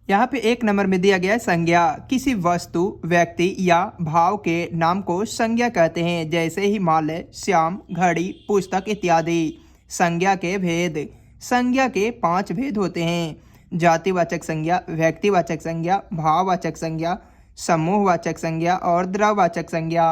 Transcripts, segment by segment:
यहाँ पे 1 नंबर में दिया गया है संज्ञा। किसी वस्तु, व्यक्ति या भाव के नाम को संज्ञा कहते हैं, जैसे हिमालय, श्याम, घड़ी, पुस्तक इत्यादि। संज्ञा के भेद। संज्ञा के 5 भेद होते हैं: जातिवाचक संज्ञा, व्यक्तिवाचक संज्ञा, भाववाचक संज्ञा, समूहवाचक संज्ञा और द्रव्यवाचक संज्ञा।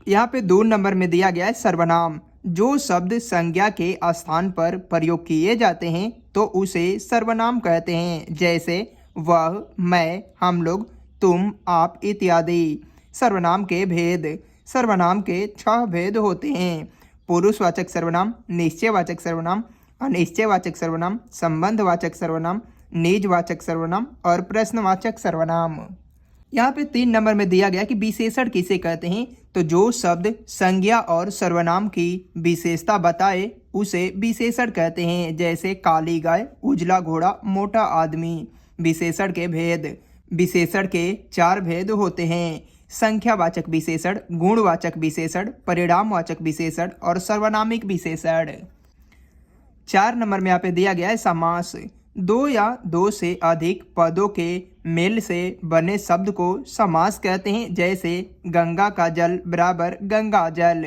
यहाँ पे 2 नंबर में दिया गया है सर्वनाम। जो शब्द संज्ञा के स्थान पर प्रयोग किए जाते हैं तो उसे सर्वनाम कहते हैं, जैसे वह, मैं, हम लोग, तुम, आप इत्यादि। सर्वनाम के भेद। सर्वनाम के 6 भेद होते हैं: पुरुषवाचक सर्वनाम, निश्चयवाचक सर्वनाम, अनिश्चयवाचक सर्वनाम, संबंधवाचक सर्वनाम, निजवाचक सर्वनाम और प्रश्नवाचक सर्वनाम। यहाँ पे 3 नंबर में दिया गया कि विशेषण किसे कहते हैं, तो जो शब्द संज्ञा और सर्वनाम की विशेषता बताए उसे विशेषण कहते हैं, जैसे काली गाय, उजला घोड़ा, मोटा आदमी। विशेषण के भेद। विशेषण के 4 भेद होते हैं: संख्यावाचक विशेषण, गुणवाचक विशेषण, परिणामवाचक विशेषण और सर्वनामिक विशेषण। 4 नंबर में यहाँ पे दिया गया है समास। 2 या 2 से अधिक पदों के मेल से बने शब्द को समास कहते हैं, जैसे गंगा का जल बराबर गंगा जल।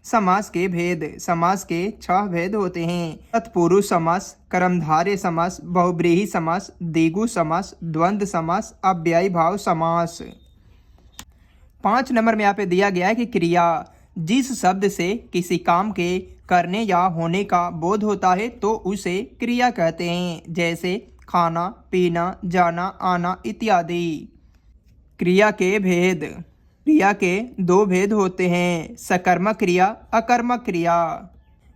समास के भेद। समास के 6 भेद होते हैं: तत्पुरुष समास, कर्मधारय समास, बहुव्रीहि समास, द्विगु समास, द्वंद्व समास, अव्ययी भाव समास। 5 नंबर में यहाँ पे दिया गया है कि क्रिया। जिस शब्द से किसी काम के करने या होने का बोध होता है तो उसे क्रिया कहते हैं, जैसे खाना, पीना, जाना, आना इत्यादि। क्रिया के भेद। क्रिया के 2 भेद होते हैं: सकर्मक क्रिया, अकर्मक क्रिया।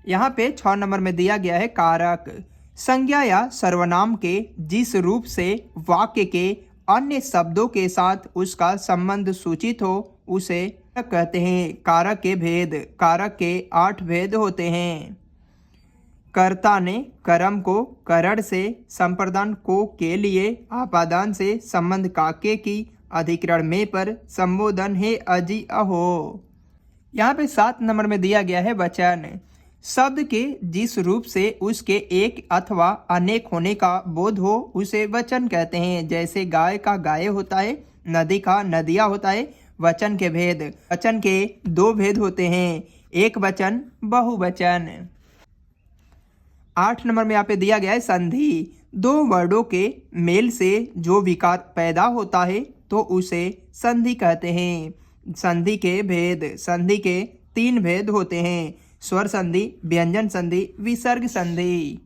यहाँ पे 6 नंबर में दिया गया है कारक। संज्ञा या सर्वनाम के जिस रूप से वाक्य के अन्य शब्दों के साथ उसका संबंध सूचित हो उसे कहते हैं। कारक के भेद। कारक के 8 भेद होते हैं: कर्ता ने कर्म को करण से, संप्रदान को के लिए, आपादान से, संबंध काके की, अधिकरण में पर, संबोधन है अजी अहो। यहाँ पे 7 नंबर में दिया गया है वचन। शब्द के जिस रूप से उसके एक अथवा अनेक होने का बोध हो उसे वचन कहते हैं, जैसे गाय का गाय होता है, नदी का नदिया होता है। वचन के भेद। वचन के 2 भेद होते हैं: एक वचन, बहुवचन। 8 नंबर में यहाँ पे दिया गया है संधि। 2 वर्डों के मेल से जो विकार पैदा होता है तो उसे संधि कहते हैं। संधि के भेद। संधि के 3 भेद होते हैं: स्वर संधि, व्यंजन संधि, विसर्ग संधि।